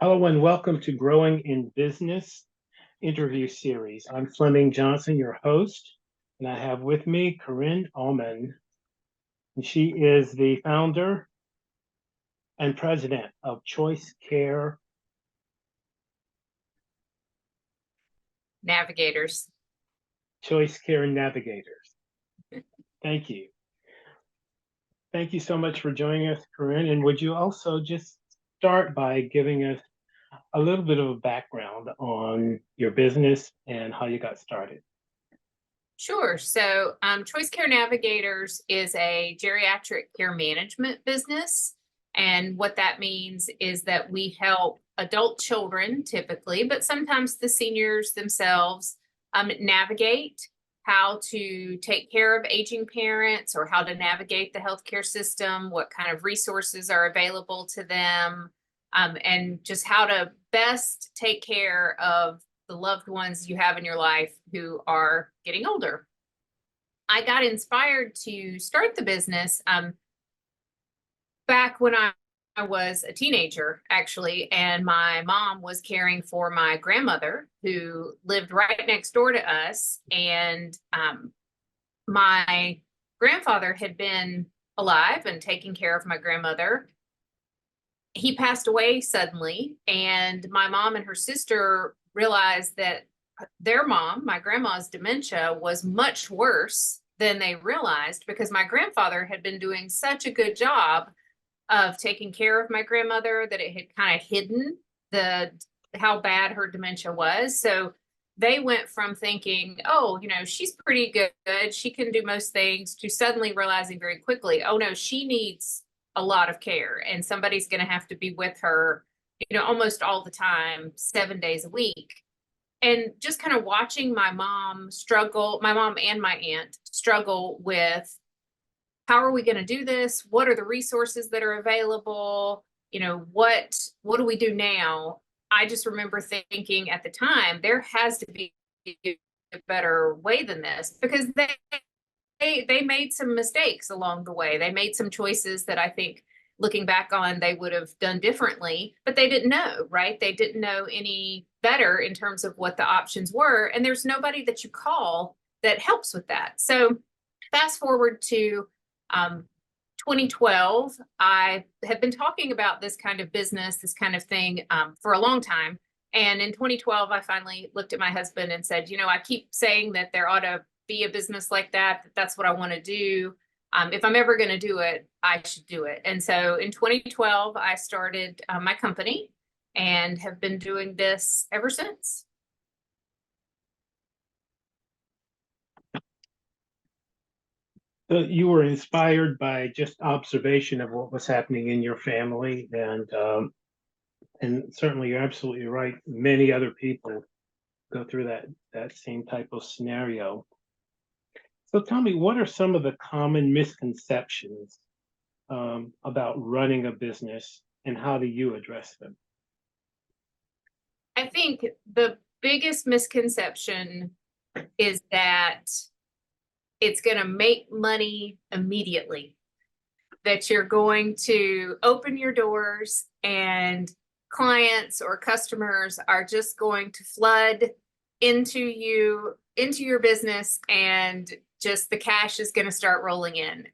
Hello and welcome to Growing in Business interview series. I'm Flemming Johnson, your host, and I have with me Corinne Auman, and she is the founder and president of Navigators. Choice Care Navigators. Thank you. Thank you so much for joining us, Corinne. And would you also just start by giving us a little bit of a background on your business and how you got started? Sure. So Choice Care Navigators is a geriatric care management business. And what that means is that we help adult children typically, but sometimes the seniors themselves navigate how to take care of aging parents or how to navigate the healthcare system, what kind of resources are available to them, and just how to best take care of the loved ones you have in your life who are getting older. I got inspired to start the business back when I was a teenager, actually, and my mom was caring for my grandmother who lived right next door to us. And my grandfather had been alive and taking care of my grandmother. He passed away suddenly, and my mom and her sister realized that their mom, my grandma's dementia, was much worse than they realized because my grandfather had been doing such a good job of taking care of my grandmother that it had kind of hidden how bad her dementia was. So they went from thinking, oh, she's pretty good, she can do most things, to suddenly realizing very quickly, oh no, she needs a lot of care and somebody's going to have to be with her, almost all the time, 7 days a week. And just kind of watching my mom struggle, my mom and my aunt struggle with, how are we going to do this? What are the resources that are available? What do we do now? I just remember thinking at the time, there has to be a better way than this, because they made some mistakes along the way. They made some choices that I think, looking back on, they would have done differently, but they didn't know, right? They didn't know any better in terms of what the options were. And there's nobody that you call that helps with that. So fast forward to 2012, I have been talking about this kind of business, this kind of thing for a long time. And in 2012, I finally looked at my husband and said, I keep saying that there ought to be a business like that. That's what I want to do. If I'm ever going to do it, I should do it. And so in 2012, I started my company and have been doing this ever since. So you were inspired by just observation of what was happening in your family, and certainly you're absolutely right. Many other people go through that same type of scenario. So tell me, what are some of the common misconceptions about running a business, and how do you address them? I think the biggest misconception is that it's going to make money immediately, that you're going to open your doors and clients or customers are just going to flood into your business, and just the cash is going to start rolling in.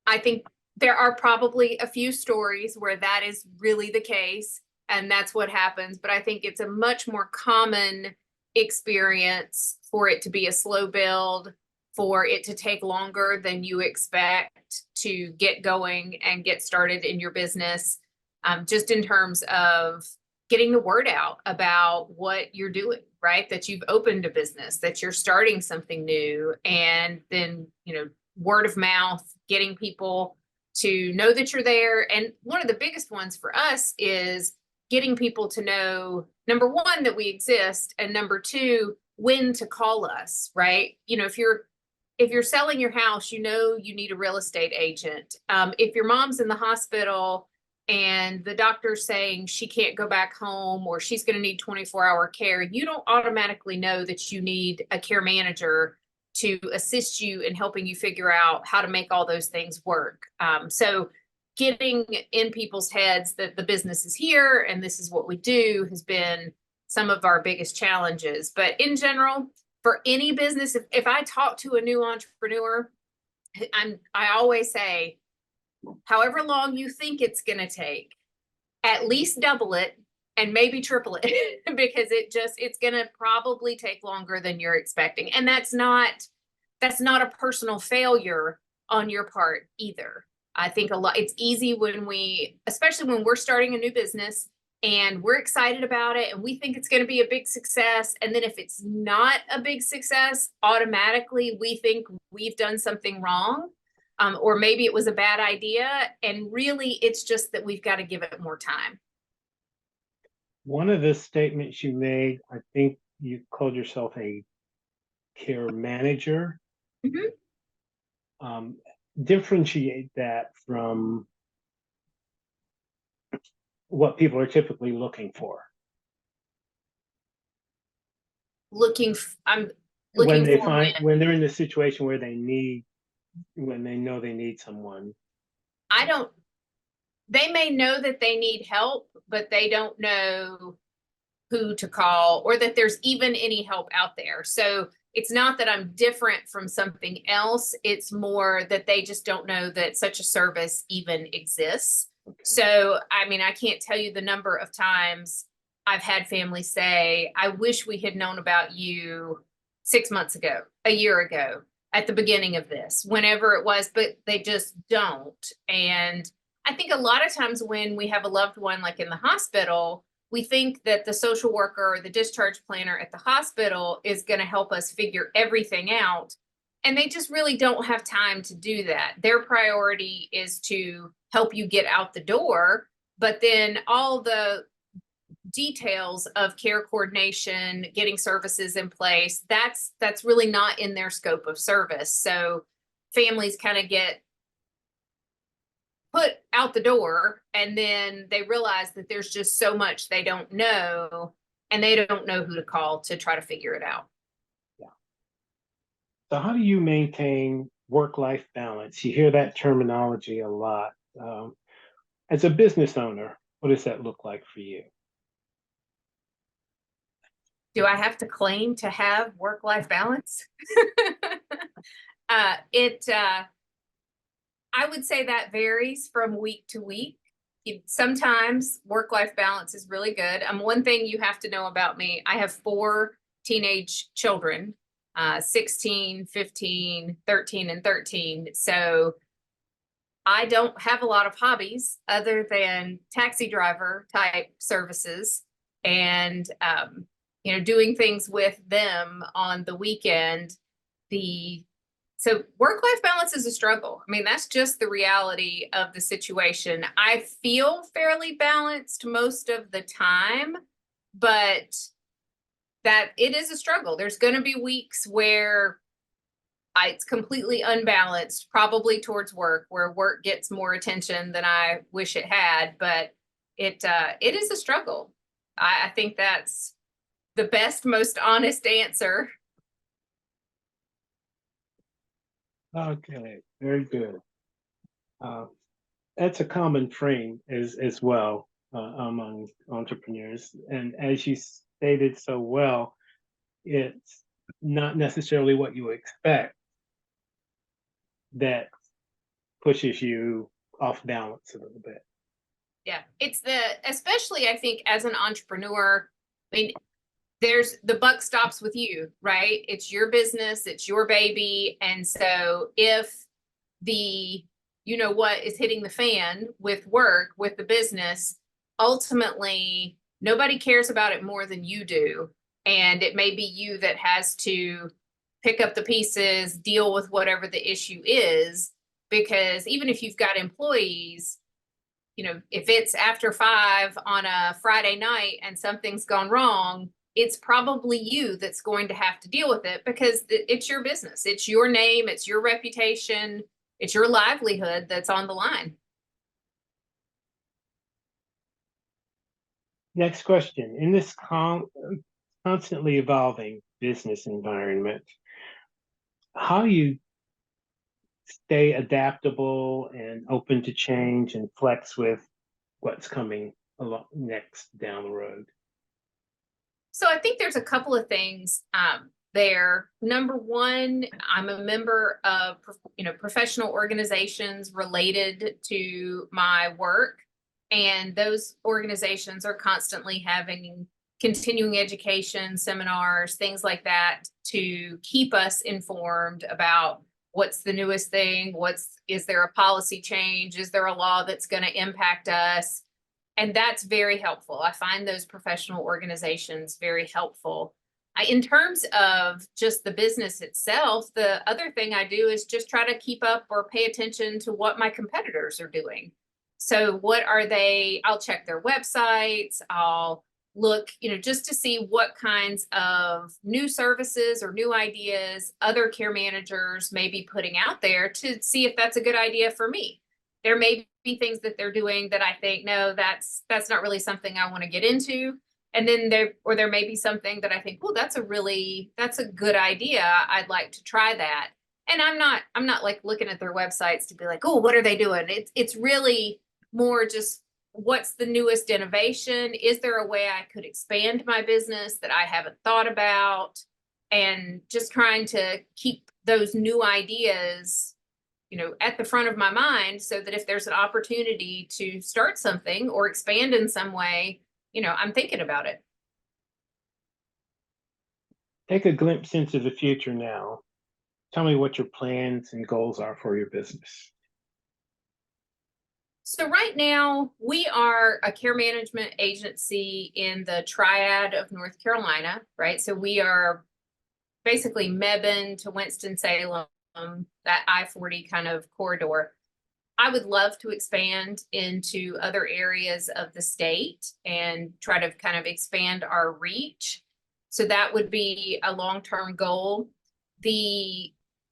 I think there are probably a few stories where that is really the case, and that's what happens. But I think it's a much more common experience for it to be a slow build, for it to take longer than you expect to get going and get started in your business, just in terms of getting the word out about what you're doing, right? That you've opened a business, that you're starting something new, and then, word of mouth, getting people to know that you're there. And one of the biggest ones for us is getting people to know, number one, that we exist, and number two, when to call us, right? If you're selling your house, you need a real estate agent. If your mom's in the hospital and the doctor's saying she can't go back home or she's going to need 24-hour care, you don't automatically know that you need a care manager to assist you in helping you figure out how to make all those things work. So getting in people's heads that the business is here and this is what we do has been some of our biggest challenges. But in general, for any business, if I talk to a new entrepreneur, I always say, however long you think it's going to take, at least double it and maybe triple it because it's going to probably take longer than you're expecting. And that's not a personal failure on your part either. I think it's easy especially when we're starting a new business and we're excited about it and we think it's going to be a big success. And then if it's not a big success, automatically we think we've done something wrong, or maybe it was a bad idea. And really, it's just that we've got to give it more time. One of the statements you made, I think you called yourself a care manager. Mm-hmm. Differentiate that from what people are typically looking for. I'm looking for when they're in the situation where when they know they need someone. They may know that they need help, but they don't know who to call or that there's even any help out there. So it's not that I'm different from something else. It's more that they just don't know that such a service even exists. Okay. So, I mean, I can't tell you the number of times I've had families say, I wish we had known about you 6 months ago, a year ago, at the beginning of this, whenever it was, but they just don't. And I think a lot of times when we have a loved one, like in the hospital, we think that the social worker or the discharge planner at the hospital is going to help us figure everything out. And they just really don't have time to do that. Their priority is to help you get out the door, but then all the details of care coordination, getting services in place, that's really not in their scope of service. So families kind of get put out the door and then they realize that there's just so much they don't know and they don't know who to call to try to figure it out. Yeah. So how do you maintain work-life balance? You hear that terminology a lot. As a business owner, what does that look like for you? Do I have to claim to have work-life balance? I would say that varies from week to week. Sometimes work-life balance is really good. One thing you have to know about me, I have 4 teenage children, 16, 15, 13, and 13. So I don't have a lot of hobbies other than taxi driver type services and, doing things with them on the weekend. So work-life balance is a struggle. I mean, that's just the reality of the situation. I feel fairly balanced most of the time, but that it is a struggle. There's going to be weeks where it's completely unbalanced, probably towards work, where work gets more attention than I wish it had, but it is a struggle. I think that's the best, most honest answer. Okay, very good. That's a common frame as well among entrepreneurs. And as you stated so well, it's not necessarily what you expect that pushes you off balance a little bit. Yeah, especially I think as an entrepreneur, I mean, the buck stops with you, right? It's your business, it's your baby. And so if what is hitting the fan with work, with the business, ultimately nobody cares about it more than you do. And it may be you that has to pick up the pieces, deal with whatever the issue is, because even if you've got employees, if it's after 5 on a Friday night and something's gone wrong, it's probably you that's going to have to deal with it because it's your business. It's your name, it's your reputation, it's your livelihood that's on the line. Next question. In this constantly evolving business environment, how do you stay adaptable and open to change and flex with what's coming along next down the road? So I think there's a couple of things there. Number one, I'm a member of professional organizations related to my work, and those organizations are constantly having continuing education seminars, things like that, to keep us informed about what's the newest thing, is there a policy change, is there a law that's going to impact us. And that's very helpful. I find those professional organizations very helpful. In terms of just the business itself, the other thing I do is just try to keep up or pay attention to what my competitors are doing. So what are they? I'll check their websites. I'll look, just to see what kinds of new services or new ideas other care managers may be putting out there, to see if that's a good idea for me. There may be things that they're doing that I think, no, that's not really something I want to get into. And then there may be something that I think, well, that's a good idea. I'd like to try that. And I'm not like looking at their websites to be like, oh, what are they doing? It's really more just, what's the newest innovation? Is there a way I could expand my business that I haven't thought about? And just trying to keep those new ideas at the front of my mind, so that if there's an opportunity to start something or expand in some way, I'm thinking about it. Take a glimpse into the future now. Tell me what your plans and goals are for your business. So right now, we are a care management agency in the Triad of North Carolina, right? So we are basically Mebane to Winston-Salem, that I-40 kind of corridor. I would love to expand into other areas of the state and try to kind of expand our reach. So that would be a long-term goal.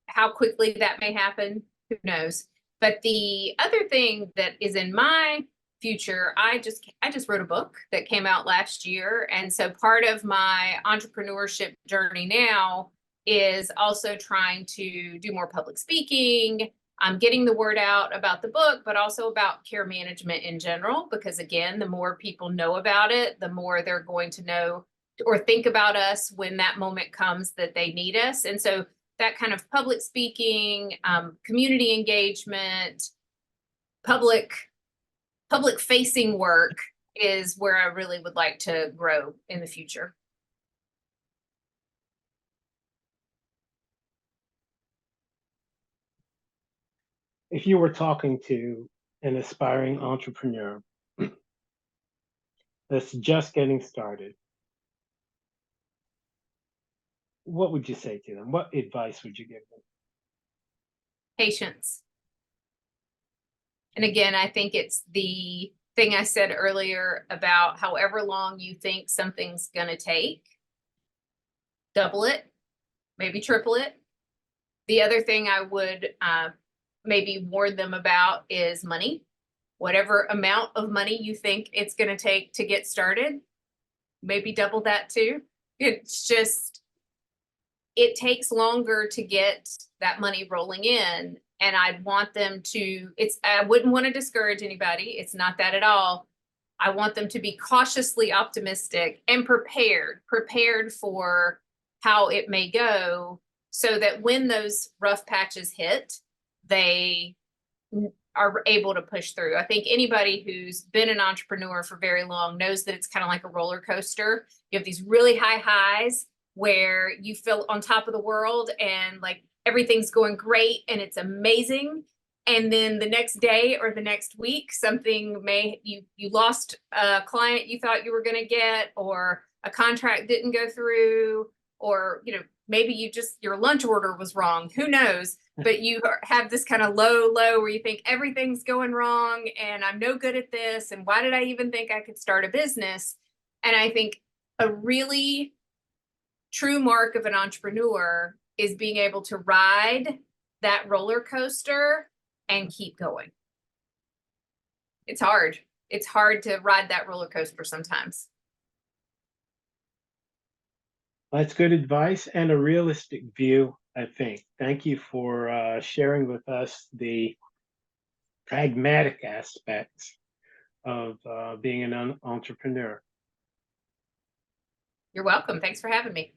How quickly that may happen, who knows? But the other thing that is in my future, I just wrote a book that came out last year. And so part of my entrepreneurship journey now is also trying to do more public speaking. I'm getting the word out about the book, but also about care management in general, because again, the more people know about it, the more they're going to know or think about us when that moment comes that they need us. And so that kind of public speaking, community engagement, public facing work is where I really would like to grow in the future. If you were talking to an aspiring entrepreneur that's just getting started, what would you say to them? What advice would you give them? Patience. And again, I think it's the thing I said earlier about however long you think something's going to take, double it, maybe triple it. The other thing I would maybe warn them about is money. Whatever amount of money you think it's going to take to get started, maybe double that too. It's just, it takes longer to get that money rolling in. And I'd want them to, I wouldn't want to discourage anybody. It's not that at all. I want them to be cautiously optimistic and prepared for how it may go, so that when those rough patches hit, they are able to push through. I think anybody who's been an entrepreneur for very long knows that it's kind of like a roller coaster. You have these really high highs where you feel on top of the world and like everything's going great and it's amazing. And then the next day or the next week, you lost a client you thought you were going to get, or a contract didn't go through, or, maybe your lunch order was wrong, who knows? But you have this kind of low where you think everything's going wrong and I'm no good at this. And why did I even think I could start a business? And I think a really true mark of an entrepreneur is being able to ride that roller coaster and keep going. It's hard. It's hard to ride that roller coaster sometimes. That's good advice and a realistic view I think. Thank you for sharing with us the pragmatic aspects of being an entrepreneur. You're welcome. Thanks for having me.